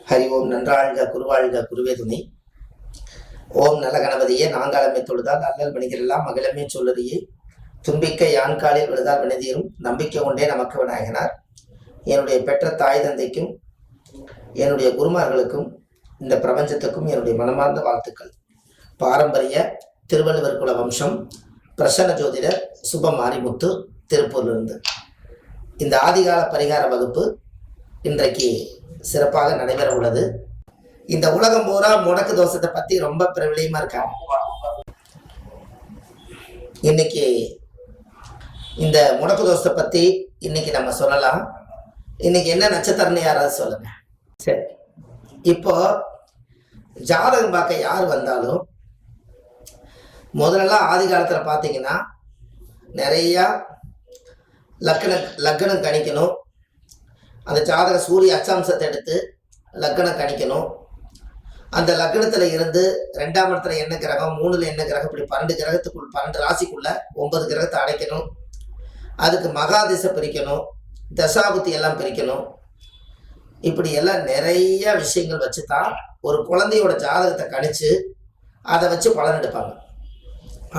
ஹரி ஓம் நன்றாழ்க குருவாழ்க குருவே துணை. ஓம் நல்ல கணபதியே நாங்காலமே தொழுதால் அல்லல் மணிகளெல்லாம் மகிழமே சொல்லறியே தும்பிக்க யான்காலில் விழுதால் வினதியரும் நம்பிக்கை கொண்டே நமக்கு விநாயகனார். என்னுடைய பெற்ற தாய் தந்தைக்கும் என்னுடைய குருமார்களுக்கும் இந்த பிரபஞ்சத்துக்கும் என்னுடைய மனமார்ந்த வாழ்த்துக்கள். பாரம்பரிய திருவள்ளுவர் குல வம்சம் பிரசன்ன ஜோதிடர் சுப மாரிமுத்து திருப்பூரிலிருந்து இந்த ஆதிகால பரிகார வகுப்பு இன்றைக்கு சிறப்பாக நடைபெற உள்ளது. இந்த உலகம் பூரா முடக்கு தோஷத்தை பத்தி ரொம்ப பிரபலியமா இருக்காங்க. இன்னைக்கு இந்த முடக்கு தோஷத்தை பத்தி இன்னைக்கு நம்ம சொல்லலாம். இன்னைக்கு என்ன நட்சத்திரம்னு யாராவது சொல்லுங்க. சரி, இப்போ ஜாதகம் பார்க்க யார் வந்தாலும் முதல்ல ஆதி காலத்துல பாத்தீங்கன்னா நிறைய லக்னம் கணிக்கணும். அந்த ஜாதக சூரிய அச்சாம்சத்தை எடுத்து லக்னம் கணிக்கணும். அந்த லக்னத்துல இருந்து 2ஆம் இடத்துல என்ன கிரகம், 3ல் என்ன கிரகம், இப்படி 12 கிரகத்துக்குள் 12 ராசிக்குள்ள 9 கிரகத்தை அடைக்கணும். அதுக்கு மகாதிசை பிரிக்கணும், தசாபுத்தி எல்லாம் பிரிக்கணும். இப்படி எல்லாம் நிறைய விஷயங்கள் வச்சு தான் ஒரு குழந்தையோட ஜாதகத்தை கணிச்சு அதை வச்சு பலன் எடுப்பாங்க.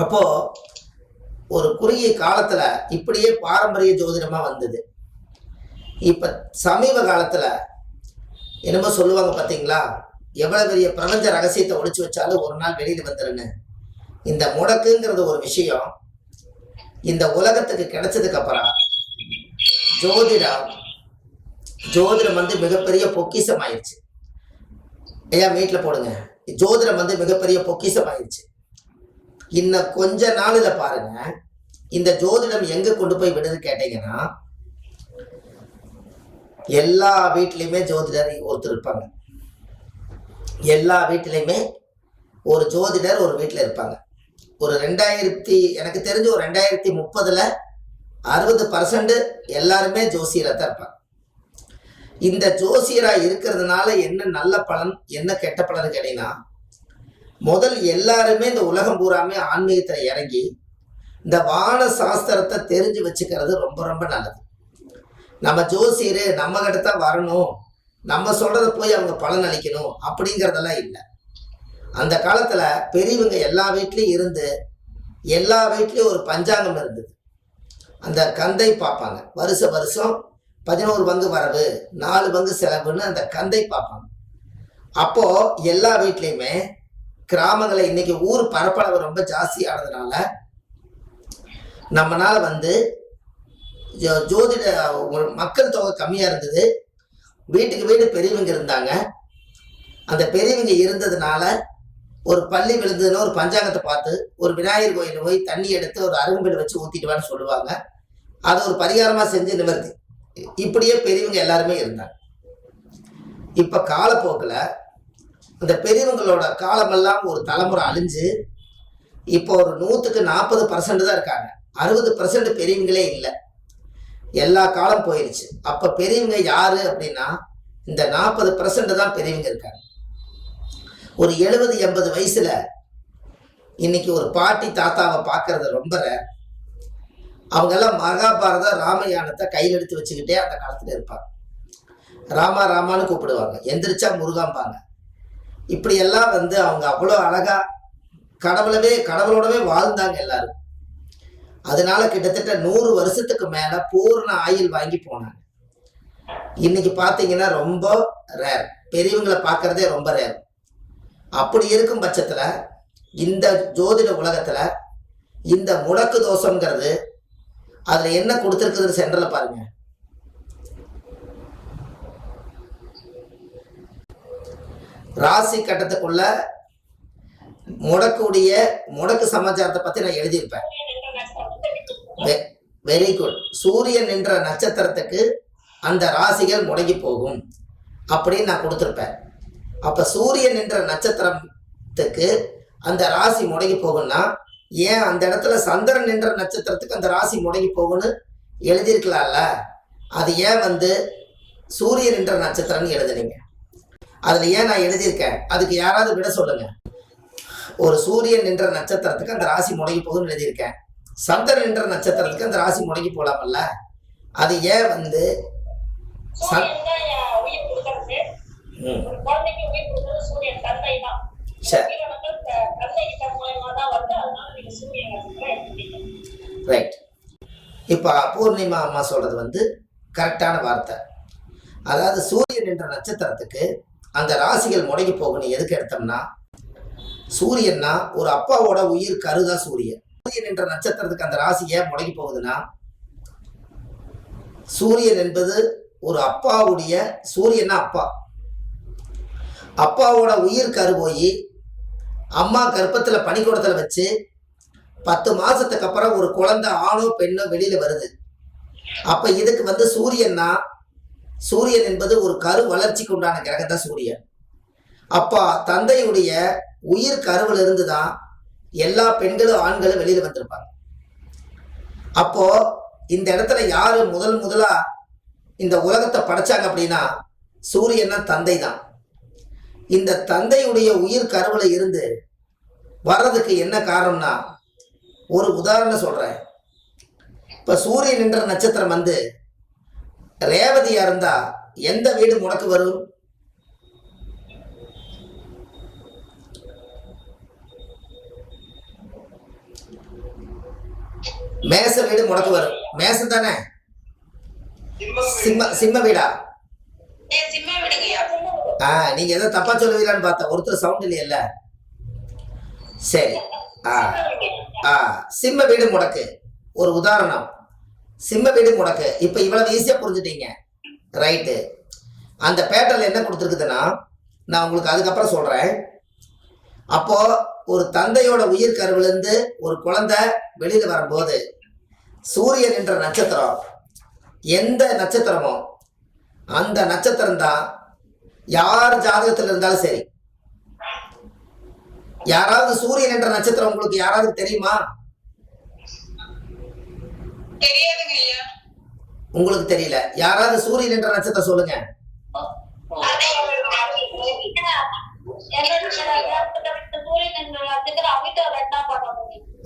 அப்போ ஒரு குறுகிய காலத்துல இப்படியே பாரம்பரிய ஜோதிடமா வந்தது. இப்ப சமீப காலத்துல என்னமோ சொல்லுவாங்க பார்த்தீங்களா, எவ்வளவு பெரிய பிரபஞ்ச ரகசியத்தை ஒழிச்சு வச்சாலும் ஒரு நாள் வெளியில வந்துருன்னு. இந்த முடக்குங்கிறது ஒரு விஷயம் இந்த உலகத்துக்கு கிடைச்சதுக்கு அப்புறம் ஜோதிடம் வந்து மிகப்பெரிய பொக்கிஷம் ஆயிடுச்சு. ஐயா வீட்டுல போடுங்க, ஜோதிடம் வந்து மிகப்பெரிய பொக்கிஷம் ஆயிடுச்சு. இன்னும் கொஞ்ச நாளில பாருங்க இந்த ஜோதிடம் எங்க கொண்டு போய் விடுது கேட்டீங்கன்னா, எல்லா வீட்லையுமே ஜோதிடர் ஒருத்தர் இருப்பாங்க. எல்லா வீட்டிலையுமே ஒரு ஜோதிடர் ஒரு வீட்டில் இருப்பாங்க. ஒரு எனக்கு தெரிஞ்சு ஒரு 2030 60% எல்லாருமே ஜோசியராக தான் இருப்பாங்க. இந்த ஜோசியரா இருக்கிறதுனால என்ன நல்ல பலன் என்ன கெட்ட பலன் கேட்டீங்கன்னா, முதல் எல்லாருமே இந்த உலகம் பூராமே ஆன்மீகத்தில் இறங்கி இந்த வான சாஸ்திரத்தை தெரிஞ்சு வச்சுக்கிறது ரொம்ப ரொம்ப நல்லது. நம்ம ஜோசியரு நம்ம கிட்ட தான் வரணும், நம்ம சொல்றத போய் அவங்க பலன் அளிக்கணும் அப்படிங்கிறதெல்லாம் இல்லை. அந்த காலத்துல பெரியவங்க எல்லா வீட்லயும் இருந்து எல்லா வீட்லயும் ஒரு பஞ்சாங்கம் இருந்தது. அந்த கந்தை பார்ப்பாங்க. வருஷம் 11 பங்கு வரவு 4 பங்கு செலவுன்னு அந்த கந்தை பார்ப்பாங்க. அப்போ எல்லா வீட்லயுமே கிராமங்களை இன்னைக்கு ஊர் பரப்பளவு ரொம்ப ஜாஸ்தி ஆனதுனால நம்மளால வந்து ஜோதிட மக்கள் தொகை கம்மியா இருந்தது. வீட்டுக்கு வீடு பெரியவங்க இருந்தாங்க. அந்த பெரியவங்க இருந்ததுனால ஒரு பள்ளி விழுந்ததுன்னா ஒரு பஞ்சாங்கத்தை பார்த்து ஒரு விநாயகர் கோயில் போய் தண்ணி எடுத்து ஒரு அருகம்பேடு வச்சு ஊத்திட்டுவான்னு சொல்லுவாங்க. அதை ஒரு பரிகாரமா செஞ்சு நிவர்த்தி. இப்படியே பெரியவங்க எல்லாருமே இருந்தாங்க. இப்ப காலப்போக்கில் அந்த பெரியவங்களோட காலமெல்லாம் ஒரு தலைமுறை அழிஞ்சு இப்போ ஒரு 100க்கு 40% தான் இருக்காங்க. 60% பெரியவங்களே இல்லை. எல்லா காலம் போயிருச்சு. அப்ப பெரியவங்க யாரு அப்படின்னா இந்த 40% தான் பெரியவங்க இருக்காங்க. ஒரு 70-80 வயசுல இன்னைக்கு ஒரு பாட்டி தாத்தாவை பார்க்கறது ரொம்ப ரேர். அவங்க எல்லாம் மகாபாரத ராமாயணத்தை கையில் எடுத்து வச்சுக்கிட்டே அந்த காலத்துல இருப்பாங்க. ராமா ராமான்னு கூப்பிடுவாங்க, எந்திரிச்சா முருகாம்பாங்க. இப்படி எல்லாம் வந்து அவங்க அவ்வளோ அழகா கடவுளோடவே வாழ்ந்தாங்க எல்லாரும். அதனால கிட்டத்தட்ட 100 வருஷத்துக்கு மேல பூர்ண ஆயுள் வாங்கி போனாங்க. இன்னைக்கு பாத்தீங்கன்னா ரொம்ப ரேர், பெரியவங்களை பார்க்கறதே ரொம்ப ரேர். அப்படி இருக்கும் பட்சத்துல இந்த ஜோதிட உலகத்துல இந்த முடக்கு தோஷம்ங்கிறது அதுல என்ன கொடுத்துருக்குதுன்னு சென்டர்ல பாருங்க. ராசி கட்டத்துக்குள்ள முடக்கு சமாச்சாரத்தை பத்தி நான் எழுதியிருப்பேன். Very good. சூரியன் என்ற நட்சத்திரத்துக்கு அந்த ராசிகள் முடங்கி போகும் அப்படின்னு நான் கொடுத்துருப்பேன். அப்ப சூரியன் என்ற நட்சத்திரத்துக்கு அந்த ராசி முடங்கி போகும்னா ஏன் அந்த இடத்துல சந்திரன் என்ற நட்சத்திரத்துக்கு அந்த ராசி முடங்கி போகும்னு எழுதியிருக்கலாம்ல? அது ஏன் வந்து சூரியன் என்ற நட்சத்திரம்னு எழுதுனீங்க? அதுல ஏன் நான் எழுதியிருக்கேன்? அதுக்கு யாராவது விட சொல்லுங்க. ஒரு சூரியன் என்ற நட்சத்திரத்துக்கு அந்த ராசி முடங்கி போகும்னு எழுதியிருக்கேன். சந்திரன் என்ற நட்சத்திரத்துக்கு அந்த ராசி முடங்கி போலாமல்ல? அது ஏன் வந்து ம். ஒரு குழந்தைக்கு உயிர் கொடுத்தது சூரியன் தந்தை தான். சரி. உயிரினங்கள் தந்தை கிட்ட மூலமா தான் வருது. அதனால நீங்க சூரியன் நட்சத்திரம் எடுத்துட்டீங்க. ரைட். இப்போ பூர்ணிமா அம்மா சொல்றது வந்து கரெக்டான வார்த்தை. அதாவது சூரியன் என்ற நட்சத்திரத்துக்கு அந்த ராசிகள் முடங்கி போகணும். எதுக்கு எடுத்தோம்னா, சூரியன்னா ஒரு அப்பாவோட உயிர் கருதா சூரியன். சூரியன் என்ற நட்சத்திரத்துக்கு அந்த ராசி ஏன் முடங்கி போகுதுன்னா, சூரியன் என்பது ஒரு அப்பாவுடைய, சூரியன்னா அப்பா, அப்பாவோட உயிர் கரு போய் அம்மா கர்ப்பத்துல பனிக்கூடத்துல வச்சு 10 மாசத்துக்கு அப்புறம் ஒரு குழந்தை ஆணோ பெண்ணோ வெளியில வருது. அப்ப இதுக்கு வந்து சூரியன்னா, சூரியன் என்பது ஒரு கரு வளர்ச்சிக்கு உண்டான கிரகம் தான் சூரியன். அப்பா தந்தையுடைய உயிர் கருவில் இருந்து தான் எல்லா பெண்களும் ஆண்களும் வெளியில வந்திருப்பாங்க. அப்போ இந்த இடத்துல யாரு முதலா இந்த உலகத்தை படைச்சாங்க அப்படின்னா, சூரியன்னா தந்தை தான். இந்த தந்தையுடைய உயிர் கருவில் இருந்து வர்றதுக்கு என்ன காரணம்னா, ஒரு உதாரணம் சொல்றேன். இப்ப சூரியன் என்ற நட்சத்திரம் வந்து ரேவதியா இருந்தா எந்த வீடு முடக்கு வரும்? மேச வீடு முடக்கு வரும். மேசம் தானே? சிம்ம வீடா? நீங்க ஏதோ தப்பா சொல்லுவீங்களான்னு பார்த்தா ஒருத்தர் சவுண்ட் இல்லையல்ல. சரி. சிம்ம வீடு முடக்கு ஒரு உதாரணம். சிம்ம வீடு முடக்கு. இப்ப இவ்வளவு ஈஸியா புரிஞ்சுட்டீங்க. ரைட்டு. அந்த பேட்டர்ல என்ன கொடுத்துருக்குதுன்னா, நான் உங்களுக்கு அதுக்கப்புறம் சொல்றேன். அப்போ ஒரு தந்தையோட உயிர் கருவிலிருந்து ஒரு குழந்தை வெளியில வரும்போது சூரியன் என்ற நட்சத்திரம் எந்த நட்சத்திரமோ அந்த நட்சத்திரம் தான் யார் ஜாதகத்தில் இருந்தாலும் சரி. யாராவது சூரியன் என்ற நட்சத்திரம் உங்களுக்கு யாராவது தெரியுமா? உங்களுக்கு தெரியல. யாராவது சூரியன் என்ற நட்சத்திரம் சொல்லுங்க.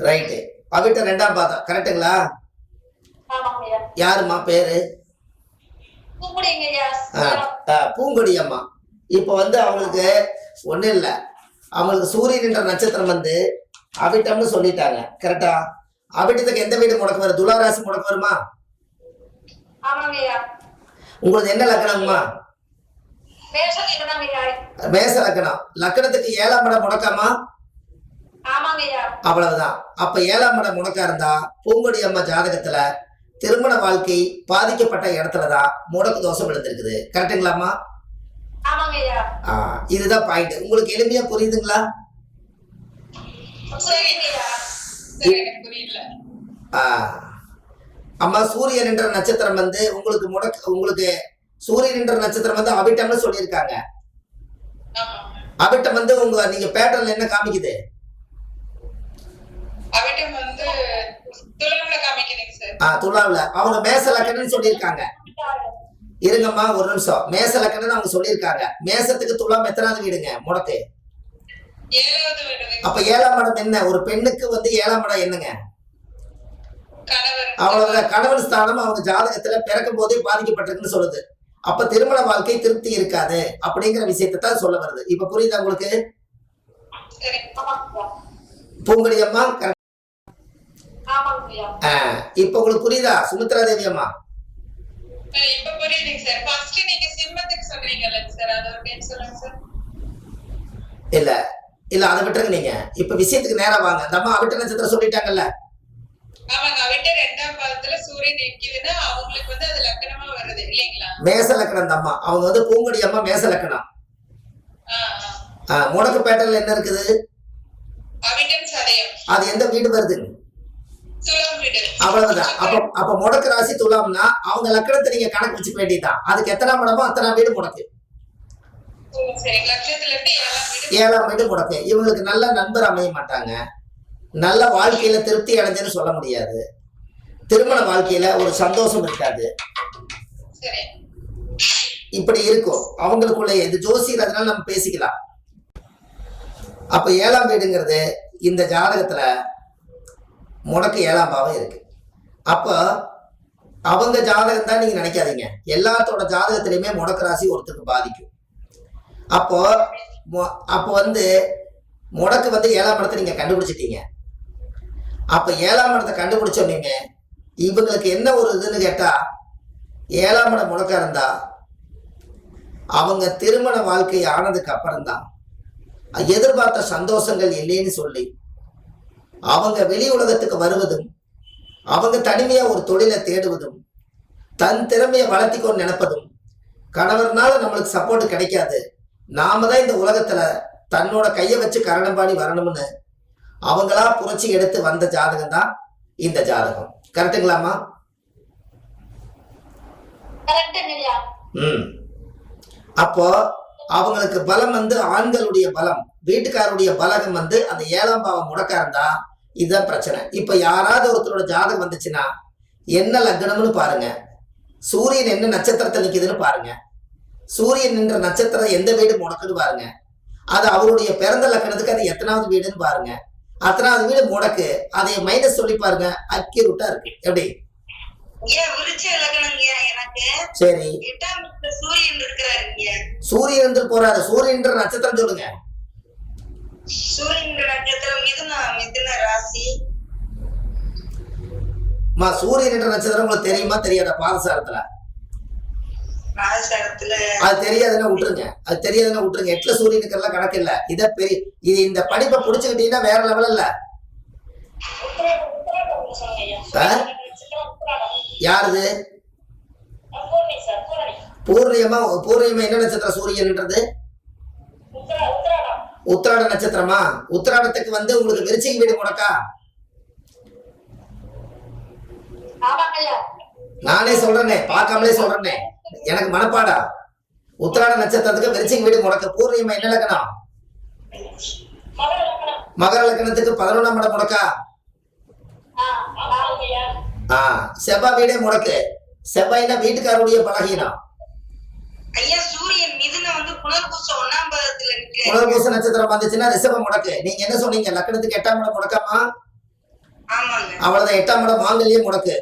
ரைட்டு. அவிட்ட 2ஆம் பாதம் கரெக்டுங்களா? யாருமா பேரு? பூங்கொடி அம்மா. இப்ப வந்து அவங்களுக்கு ஒண்ணு இல்ல, அவங்களுக்கு சூரியன் என்ற நட்சத்திரம் வந்து அவிட்டம்னு சொல்லிட்டாங்க. கரெக்டா? அவிட்டத்துக்கு எந்த வீடு முடக்கு வரும்? துளாராசி முடக்கு வருமா? உங்களுக்கு என்ன லக்கணம்மா? மேச லக்கணம். லக்கணத்துக்கு 7ஆம் இடம் முடக்காமா? அவ்வளவுதான். அப்ப 7ஆம் இடம் முடக்கா இருந்தா பூங்கொடி அம்மா ஜாதகத்துல திருமண வாழ்க்கை பாதிக்கப்பட்ட இடத்துலதான் முடக்கு தோஷம் விழுந்திருக்குது. கரெக்டுங்களாமா? இதுதான் பாயிண்ட். உங்களுக்கு எளிமையா புரியுதுங்களா? அம்மா சூரியன் என்ற நட்சத்திரம் வந்து உங்களுக்கு சூரியன் என்ற நட்சத்திரம் வந்து அவிட்டம்னு சொல்லியிருக்காங்க. அவிட்டம் வந்து நீங்க பேட்டர்ல என்ன காமிக்குது? துலாவுல அவங்க மேச லக்கணம்னு சொல்லியிருக்காங்க. இருங்கம்மா ஒரு நிமிஷம். மேச லக்கணம்னு அவங்க சொல்லியிருக்காங்க. மேசத்துக்கு துலாம் எத்தனாவது வீடுங்க முடக்கு? அப்ப 7ஆம் இடம் என்ன? ஒரு பெண்ணுக்கு வந்து 7ஆம் இடம் என்னங்க? அவ்வளவுதான். கணவன் ஸ்தானம் அவங்க ஜாதகத்துல பிறக்கும் போதே பாதிக்கப்பட்டிருக்குன்னு சொல்லுது. அப்ப திருமண வாழ்க்கை திருப்தி இருக்காது அப்படிங்கிற விஷயத்தை தான் சொல்ல வருது. இப்ப புரியுதா உங்களுக்கு? பூங்கொடி அம்மா இப்ப உங்களுக்கு புரியுதா? சுமித்ரா தேவி அம்மா இல்ல இல்ல அதை விட்டுருங்க. நீங்க இப்ப விஷயத்துக்கு நேரா வாங்க. அந்த அம்மா அவிட்ட நட்சத்திரம் சொல்லிட்டாங்கல்ல. மேச லக்கணம் அம்மா. அவங்க வந்து பூங்கொடி அம்மா மேச லக்கணம். முடக்கு பேட்டர்ல என்ன இருக்குது? அது எந்த வீடு வருது? அவ்வளவுதான். அப்ப முடக்கு ராசி துலாம்னா அவங்க லக்கணத்தை நீங்க கணக்கு வச்சுக்க வேண்டியதுதான். அதுக்கு எத்தனாம் இடமோ அத்தனாம் வீடு முடக்கு. 7ஆம் வீடு முடக்கு. இவங்களுக்கு நல்ல நண்பர் அமைய மாட்டாங்க. நல்ல வாழ்க்கையில திருப்தி அடைஞ்சுன்னு சொல்ல முடியாது. திருமண வாழ்க்கையில ஒரு சந்தோஷம் இருக்காது. இப்படி இருக்கும் அவங்களுக்குள்ள. இது ஜோசியர், அதனால நம்ம பேசிக்கலாம். அப்ப 7ஆம் வீடுங்கிறது இந்த ஜாதகத்துல முடக்கு 7ஆம் பாவம் இருக்கு. அப்ப அவங்க ஜாதகம் தான் நீங்க நினைக்காதீங்க. எல்லாத்தோட ஜாதகத்திலையுமே முடக்கு ராசி ஒருத்தருக்கு பாதிக்கும். அப்போ அப்போ வந்து முடக்கு வந்து 7ஆம் இடத்தை நீங்க கண்டுபிடிச்சிட்டீங்க. அப்ப 7ஆம் இடத்தை கண்டுபிடிச்சோன்னே இவங்களுக்கு என்ன ஒரு இதுன்னு கேட்டா, 7ஆம் இடம் முடக்கா இருந்தா அவங்க திருமண வாழ்க்கை ஆனதுக்கு அப்புறம் தான் எதிர்பார்த்த சந்தோஷங்கள் இல்லைன்னு சொல்லி அவங்க வெளி உலகத்துக்கு வருவதும், அவங்க தனிமையா ஒரு தொழிலை தேடுவதும், தன் திறமையை வளர்த்திக்கொண்டு நினைப்பதும், கணவர்னால நம்மளுக்கு சப்போர்ட் கிடைக்காது, நாம தான் இந்த உலகத்துல தன்னோட கையை வச்சு கரணம் பாடி வரணும்னு அவங்களா புரட்சி எடுத்து வந்த ஜாதகம் தான் இந்த ஜாதகம். கரெக்டுங்களாமா? அப்போ அவங்களுக்கு பலம் வந்து ஆண்களுடைய பலம், வீட்டுக்காரருடைய பலகம் வந்து அந்த 7ஆம் பாவம் முடக்கா இருந்தா இதுதான் பிரச்சனை. இப்ப யாராவது ஒருத்தரோட ஜாதகம் வந்துச்சுன்னா என்ன லக்னம்னு பாருங்க, சூரியன் என்ன நட்சத்திரத்தில் நிக்குதுன்னு பாருங்க, சூரியன் என்ற நட்சத்திரம் எந்த வீடு முடக்குன்னு பாருங்க, அது அவருடைய பிறந்த லக்கணத்துக்கு அது எத்தனாவது வீடுன்னு பாருங்க, அத்தனாவது வீடு முடக்கு, அதை மைனஸ் சொல்லி பாருங்க, அக்யூரேட்டா இருக்கு. எப்படி? சரி, சூரியன் இருந்து போறாரு, சூரியன் நட்சத்திரம் சொல்லுங்க. சூரியன் என்ற நட்சத்திரம் உங்களுக்கு தெரியுமா தெரியாத? பாதசாரத்துல அது தெரியாதுன்னா விட்டுருங்க, அது தெரியாதுன்னா விட்டுருங்க. 8ல சூரியனுக்கு எல்லாம் கணக்கு இல்ல. இத பெரிய இது இந்த படிப்பை புடிச்சுக்கிட்டீங்கன்னா வேற லெவல் இல்ல. யாருது? பூர்ணியமா? பூர்ணியமா என்ன நட்சத்திரம் சூரியன்ன்றது? உத்திராட நட்சத்திரமா? உத்திராடத்துக்கு வந்து உங்களுக்கு விருச்சிக வீடு முடக்கா? நானே சொல்றேனே, பார்க்காமலே சொல்றேனே, எனக்கு மனப்பாடா. உத்திராட நட்சத்திரத்துக்கு விருச்சிக வீடு முடக்க. பூர்ணியமா என்ன லக்னம்? மகர லக்னத்துக்கு 11ஆம் இடம் முடக்கா? செவ்வாய் வீடே முடக்கு. செவ்வாய்னா வீட்டுக்காரருடைய பலகீனம். புனர்பூச நட்சத்திரம் வந்துச்சுன்னா ரிஷபம் முடக்கு. நீங்க என்ன சொன்னீங்க? லக்னத்துக்கு 8ஆம் இடம் முடக்காமா? அவ்வளவுதான், 8ஆம் இடம் மாங்கல்யே முடக்கு.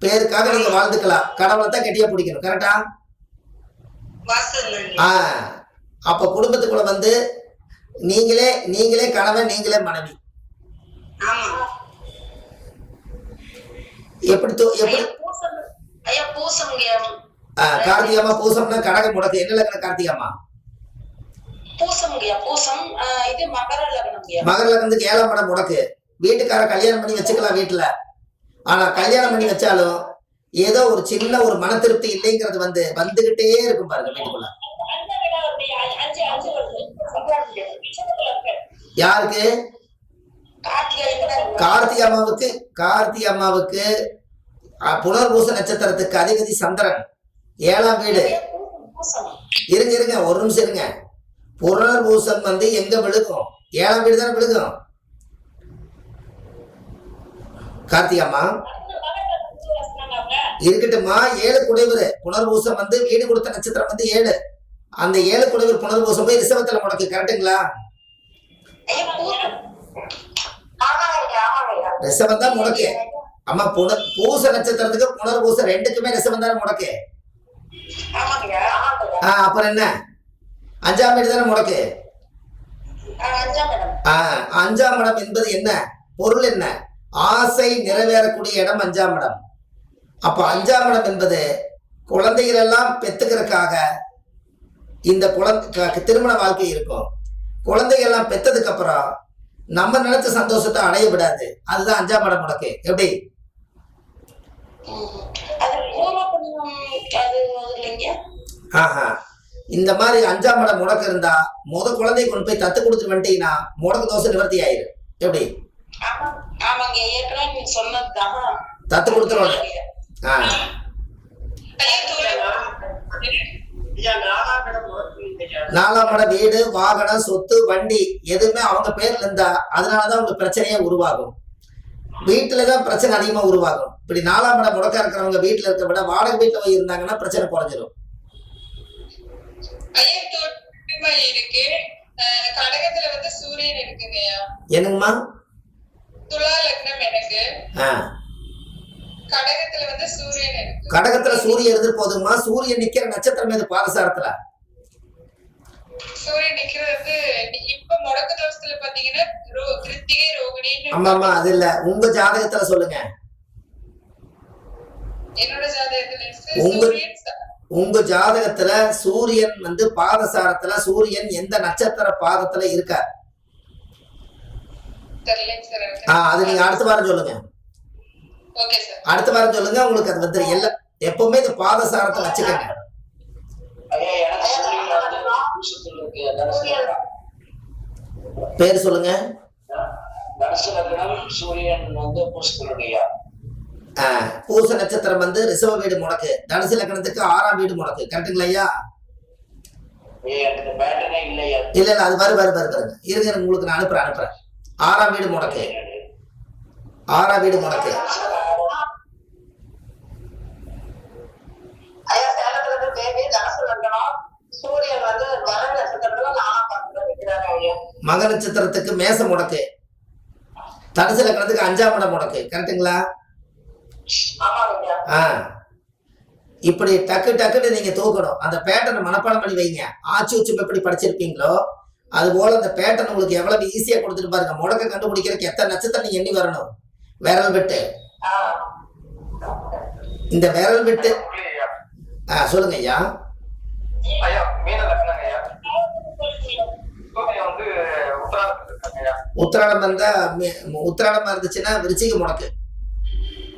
பேருக்காக நீங்க வாழ்ந்துக்கலாம், கடவுளை தான் கெட்டியா பிடிக்கணும். கரெக்டா? அப்ப குடும்பத்துக்குள்ள வந்து நீங்களே கணவன், நீங்களே மனைவி. எப்படி கார்த்திகம்மா? பூசம்னா கடகம் முடக்கு. என்ன லக்னம் கார்த்திகம்மா? மகர லக்னத்துக்கு 7ஆம் இடம் முடக்கு. வீட்டுக்கார கல்யாணம் பண்ணி வச்சுக்கலாம் வீட்டுல, ஆனா கல்யாணம் பண்ணி வச்சாலும் ஏதோ ஒரு சின்ன ஒரு மன திருப்தி இல்லைங்கிறது வந்து வந்துகிட்டே இருக்கும் பாருங்க வீட்டுக்குள்ள. யாருக்கு? கார்த்திகை அம்மாவுக்கு புனர்பூச நட்சத்திரத்துக்கு அதிபதி சந்திரன், 7ஆம் வீடு. இருங்க ஒரு நிமிஷம் இருங்க. புனர்பூசம் வந்து எங்க விழுகும்? 7ஆம் வீடு தானே விழுகும் கார்த்திகம்மா. இருக்கட்டும்மா, 7 குடைவர். புனர்பூசம் வந்து வீடு கொடுத்த நட்சத்திரம் வந்து 7. அந்த 7 குடைவர் புனர்பூசம் போய் ரிஷபத்துல முடக்கு. கரெக்டுங்களா? ரிஷபம் தான் முடக்கு. அம்மா பூச நட்சத்திரத்துக்கு புனர்பூச ரெண்டுக்குமே ரிஷபம் தானே முடக்கு. அப்புறம் என்ன? 5ஆம் வீடு தானே முடக்கு. 5ஆம் இடம் என்பது என்ன பொருள்? என்ன ஆசை நிறைவேறக்கூடிய இடம் 5ஆம் இடம். அப்ப 5ஆம் இடம் என்பது குழந்தைகள் எல்லாம் பெத்துக்கிறதுக்காக இந்த குழந்தை திருமண வாழ்க்கை இருக்கும். குழந்தைகள் எல்லாம் பெத்ததுக்கு அப்புறம் நம்ம நினைச்ச சந்தோஷத்தை அடைய விடாது. அதுதான் 5ஆம் இடம் முடக்கு. எப்படி? இந்த மாதிரி 5ஆம் இடம் முடக்கு இருந்தா குழந்தை கொண்டு போய் தத்து கொடுத்துட்டு வந்துட்டீங்கன்னா முடக்கு தோசை நிவர்த்தி ஆயிரு. எப்படி? தத்து கொடுத்துருவாங்க. 4ஆம் இடம் வீடு, வாகனம், சொத்து, வண்டி எதுவுமே அவங்க பேர்ல இருந்தா அதனாலதான் உங்களுக்கு பிரச்சனையே உருவாகும். வீட்டுலதான் பிரச்சனை அதிகமா உருவாகும். இப்படி 4ஆம் இடம் முடக்கா இருக்கிறவங்க வீட்டுல இருக்க விட வாடகை வீட்டுல போய் இருந்தாங்கன்னா பிரச்சனை குறைஞ்சிடும். என்னங்கம்மா? கடகத்துல சூரியன் இருந்து போதுமா? சூரியன் நிக்கிற நட்சத்திரம் எது பாதசாரத்துல? சூரியன் நிக்கிறது வந்து இப்ப முடக்கு தோஷத்துல பாத்தீங்கன்னா கிருத்திகை ரோகிணின்னு ஆமாமா அது இல்ல, உங்க ஜாதகத்துல சொல்லுங்க. என்னோட ஜாதகத்துல உங்க- சூரியன் உங்க ஜாதகத்துல சூரியன் வந்து பாதசாரத்துல சூரியன் எந்த நட்சத்திர பாதத்துல இருக்கார்? தெரியலைங்க சார். அது நீங்க அடுத்த வாரம் சொல்லுங்க. Okay sir. அடுத்த வாரம் சொல்லுங்க, உங்களுக்கு அது வந்து எல்லாம் எப்பவுமே இந்த பாதசாரத்தை வச்சுக்கோங்க. ஐயா எனக்கு சூரியன் வந்து பூசத்துல இருக்கு. தனுசு லக்னம். பேர் சொல்லுங்க. தனுசு லக்னம் சூரியன் வந்து பூசத்துல இருக்குயா. பூச நட்சத்திரம் வந்து ரிஷப வீடு முடக்கு, தனுசு லக்னத்துக்கு 6ஆம் வீடு முடக்கு. கரெக்டுங்களா ஐயா? ஐயா எனக்கு பேட்டனே இல்லையா. இல்ல இல்ல அது பாருங்க இருங்க, உங்களுக்கு நான் அனுப்புறேன். 6ஆம் வீடு முடக்கு, 6ஆம் வீடு முடக்கு. ஐயா சேலத்துல இருந்து பேபி தனுசு லக்னம் சூரியன் வந்து மர நட்சத்திரத்துல 4ஆம் பாதத்துல நிக்கிறாங்க ஐயா. மக நட்சத்திரத்துக்கு மேச முடக்கு, தனுசு லக்னத்துக்கு 5ஆம் இடம் முடக்கு. கரெக்டுங்களா? ஆமாங்க ஐயா. இப்படி டக்குன்னு நீங்க தூக்கணும். அந்த பேட்டர்னை மனப்பாடம் பண்ணி வைங்க. ஆச்சு உச்சும் எப்படி படிச்சிருப்பீங்களோ அது போல அந்த பேட்டர்ன் உங்களுக்கு எவ்வளவு ஈஸியா கொடுத்துட்டு பாருங்க. முடக்க கண்டுபிடிக்கிறதுக்கு எத்தனை நட்சத்திரம் நீங்க எண்ணி வரணும். விரல் விட்டு இந்த விரல் விட்டு சொல்லுங்க ஐயா. ஐயா மீன லக்னம் ஐயா. சூரியன் வந்து உத்தராடத்துல இருக்காங்க ஐயா. உத்திராடம் இருந்தா உத்திராடமா இருந்துச்சுன்னா விருச்சிக முடக்கு.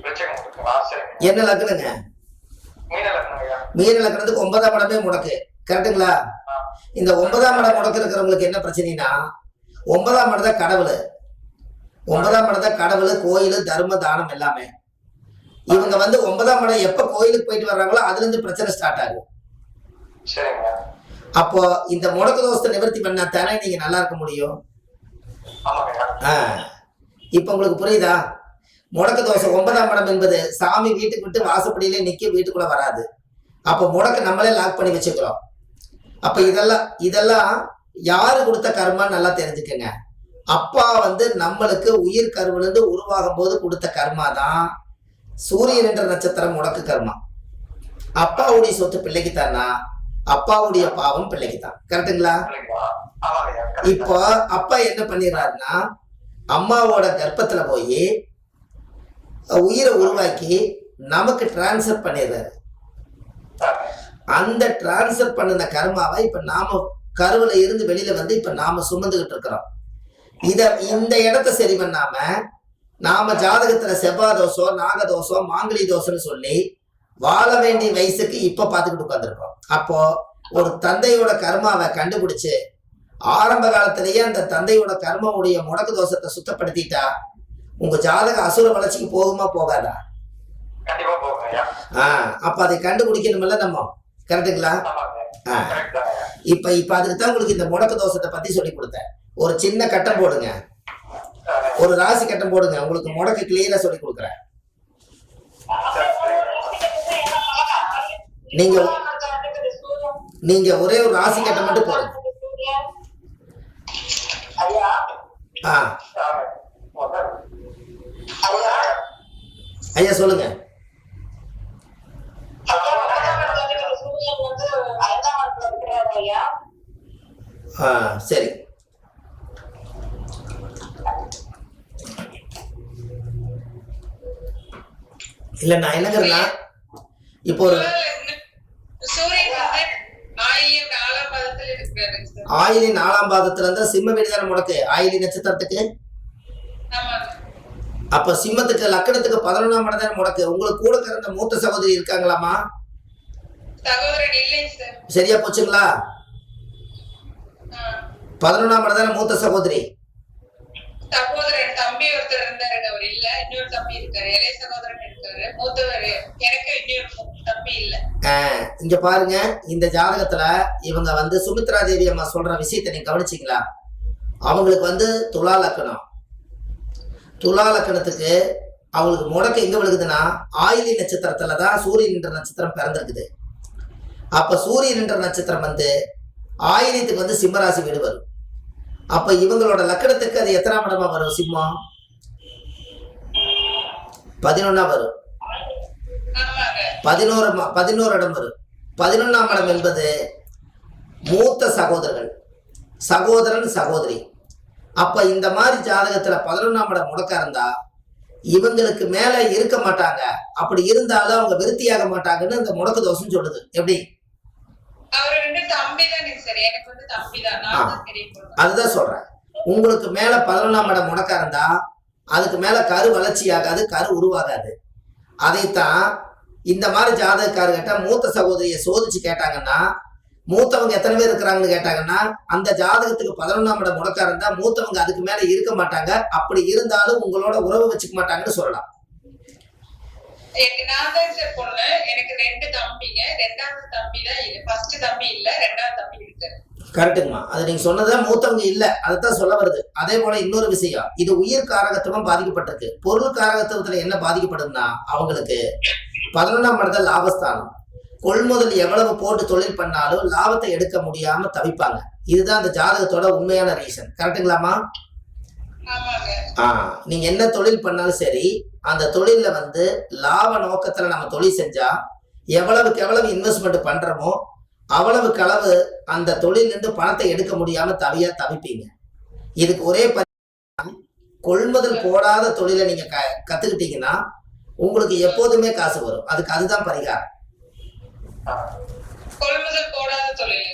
விருச்சிகம் இருக்குங்களா? சரிங்க. என்ன லக்னங்க? மீன லக்னம் ஐயா. மீன லக்னத்துக்கு 9ஆம் இடமே முடக்கு. கரெக்டுங்களா? இந்த 9ஆம் இடம் முடக்கு இருக்கிறவங்களுக்கு என்ன பிரச்சனைனா 9ஆம் இடம் தான் கடவுள். 9ஆம் இடம் தான் கடவுள், கோயில், தர்ம, தானம் எல்லாமே. இவங்க வந்து 9ஆம் இடம் எப்ப கோயிலுக்கு போயிட்டு வர்றாங்களோ அதுல இருந்து பிரச்சனை ஸ்டார்ட் ஆகும். சரிங்க. அப்போ இந்த முடக்கு தோஷத்தை நிவர்த்தி பண்ணா தானே நீங்க நல்லா இருக்க முடியும். ஆமாங்க ஐயா. இப்ப உங்களுக்கு புரியுதா? முடக்கு தோஷம் 9ஆம் இடம் என்பது சாமி வீட்டுக்கு விட்டு வாசப்படியிலே நிக்க வீட்டுக்குள்ள வராது. அப்ப முடக்கு நம்மளே லாக் பண்ணி வச்சுக்கிறோம். அப்ப இதெல்லாம் யாரு கொடுத்த கர்மான்னு நல்லா தெரிஞ்சுக்கங்க. அப்பா வந்து நம்மளுக்கு உயிர் கருவிலிருந்து உருவாகும் போது கொடுத்த கர்மா தான் சூரியன் என்ற நட்சத்திரம் முடக்கு கர்மா. அப்பாவுடைய சொத்து பிள்ளைக்கு தானா, அப்பாவுடைய பாவம் பிள்ளைக்கு தான். கரெக்டுங்களா? ஆமாங்க ஐயா. இப்போ அப்பா என்ன பண்ணிடுறாருன்னா அம்மாவோட கர்ப்பத்துல போய் உயிரை உருவாக்கி நமக்கு டிரான்ஸ்ஃபர் பண்ணிடுறாரு. அந்த டிரான்ஸ்ஃபர் பண்ணின கர்மாவை இப்ப நாம கருவுல இருந்து வெளியில வந்து இப்ப நாம சுமந்துகிட்டு இருக்கிறோம். இந்த இடத்த சரி பண்ணாம நாம ஜாதகத்துல செவ்வாய் தோஷம், நாகதோஷம், மாங்கலி தோஷம்னு சொல்லி வாழ வேண்டிய வயசுக்கு இப்ப பாத்துக்கிட்டு உட்காந்துருக்கோம். அப்போ ஒரு தந்தையோட கர்மாவை கண்டுபிடிச்சு ஆரம்ப காலத்திலேயே அந்த தந்தையோட கர்மாவுடைய முடக்கு தோஷத்தை சுத்தப்படுத்திட்டா உங்க ஜாதக அசுர வளர்ச்சிக்கு போகுமா போகாதா? கண்டிப்பா போகும் ஐயா. அப்ப அதை கண்டுபிடிக்கணும்ல நம்ம. கரெக்டுங்களா? இப்ப அதுக்கு தான் உங்களுக்கு இந்த முடக்கு தோஷத்தை பத்தி சொல்லி கொடுத்தேன். ஒரு சின்ன கட்டம் போடுங்க, ஒரு ராசி கட்டம் போடுங்க, உங்களுக்கு முடக்கு கிளியரா சொல்லி கொடுக்குறேன். நீங்க ஒரே ஒரு ராசி கட்டம் மட்டும் போடுங்க. ஐயா சொல்லுங்க. சரி. இல்ல நான் என்னங்கிறேன்னா இப்போ ஒரு சூரியன் வந்து ஆயிலியம் 4ஆம் பாதத்துல இருக்கிறாரு சார். ஆயிலி 4ஆம் பாதத்துல இருந்தா சிம்ம வீடு தானே முடக்கு, ஆயிலி நட்சத்திரத்துக்கு. ஆமாங்க. அப்ப சிம்மத்துக்கு லக்கணத்துக்கு 11ஆம் இடம் தானே முடக்கு. உங்களுக்கு கூட பிறந்த மூத்த சகோதரி இருக்காங்களாமா? சகோதரன் இல்லைங்க சார். சரியா போச்சுங்களா? 11ஆம் இடம் தானே மூத்த சகோதரி. சகோதரன் தம்பி ஒருத்தர் இருந்தாரு, அவர் இல்ல. இன்னொரு தம்பி இருக்காரு, இளைய சகோதரன் இருக்காரு. மூத்தவர் எனக்கு இன்னொரு தம்பி இல்ல. இங்க பாருங்க, இந்த ஜாதகத்துல இவங்க வந்து சுமித்ரா தேவி அம்மா சொல்ற விஷயத்தை நீங்க கவனிச்சீங்களா? அவங்களுக்கு வந்து துலா லக்கணம். துலா லக்கணத்துக்கு அவங்களுக்கு முடக்கு எங்க விழுகுதுன்னா ஆயிலி நட்சத்திரத்துலதான் சூரியன் என்ற நட்சத்திரம் பிறந்திருக்குது. அப்ப சூரியன் என்ற நட்சத்திரம் வந்து ஆயிலியத்துக்கு வந்து சிம்மராசி வீடு வரும். அப்ப இவங்களோட லக்கணத்துக்கு அது எத்தனாம் இடமா வரும்? சிம்மம் 11ஆ வரும். 11 இடம் வரும். 11ஆம் இடம் என்பது மூத்த சகோதரர்கள். சகோதரன் சகோதரி. அப்ப இந்த மாதிரி ஜாதகத்துல 11ஆம் இடம் முடக்கா இருந்தா இவங்களுக்கு மேல இருக்க மாட்டாங்க, அப்படி இருந்தாலும் அவங்க விருத்தியாக மாட்டாங்கன்னு இந்த முடக்கு தோஷம் சொல்லுது. எப்படி? அவர் ரெண்டு தம்பி தானே சார், எனக்கு வந்து தம்பி தான், நான் தான் பெரிய பொண்ணு. அதுதான் சொல்றேன். உங்களுக்கு மேல 11ஆம் இடம் முடக்கா இருந்தா அதுக்கு மேல கரு வளர்ச்சி ஆகாது, கரு உருவாகாது. அதைத்தான் இந்த மாதிரி ஜாதகக்காரர்கிட்ட மூத்த சகோதரியை சோதிச்சு கேட்டாங்கன்னா, மூத்தவங்க எத்தனை பேர் இருக்கிறாங்கன்னு கேட்டாங்கன்னா, அந்த ஜாதகத்துக்கு 11ஆம் இடம் முடக்கா இருந்தா மூத்தவங்க அதுக்கு மேல இருக்க மாட்டாங்க, அப்படி இருந்தாலும் உங்களோட உறவு வச்சுக்க மாட்டாங்கன்னு சொல்லலாம். நான் தான் சார் பொண்ணு, எனக்கு ரெண்டு தம்பிங்க, ரெண்டாவது தம்பி தான் இல்ல, ஃபர்ஸ்ட் தம்பி இல்ல, ரெண்டாவது தம்பி இருக்கு. கரெக்டுங்கம்மா. அது நீங்க சொன்னதான் மூத்தவங்க இல்ல, அதைத்தான் சொல்ல வருது. அதே போல இன்னொரு விஷயம், இது உயிர் காரகத்துவம் பாதிக்கப்பட்டிருக்கு. பொருள் காரகத்துவத்துல என்ன பாதிக்கப்படுதுன்னா, அவங்களுக்கு 11ஆம் இடத்துல லாபஸ்தானம். கொள்முதல் எவ்வளவு போட்டு தொழில் பண்ணாலும் லாபத்தை எடுக்க முடியாம தவிப்பாங்க. இதுதான் அந்த ஜாதகத்தோட உண்மையான ரீசன். கரெக்டுங்களாமா? நீங்க என்ன தொழில் பண்ணாலும் சரி, அந்த தொழில வந்து லாப நோக்கத்துல நம்ம தொழில் செஞ்சா எவ்வளவுக்கு எவ்வளவு இன்வெஸ்ட்மெண்ட் பண்றோமோ அவ்வளவுக்கு அளவு அந்த தொழில் இருந்து பணத்தை எடுக்க முடியாம தவிப்பீங்க. இதுக்கு ஒரே கொள்முதல் போடாத தொழிலை நீங்க கத்துக்கிட்டீங்கன்னா உங்களுக்கு எப்போதுமே காசு வரும். அதுதான் பரிகாரம்.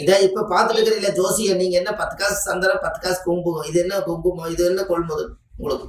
இதை இப்ப பாத்துட்டு இருக்கிறீங்களா ஜோசியர், நீங்க என்ன 10 காசு சந்தனம் 10 காசு குங்குமம், இது என்ன குங்குமம், இது என்ன கொள்முதல் உங்களுக்கு?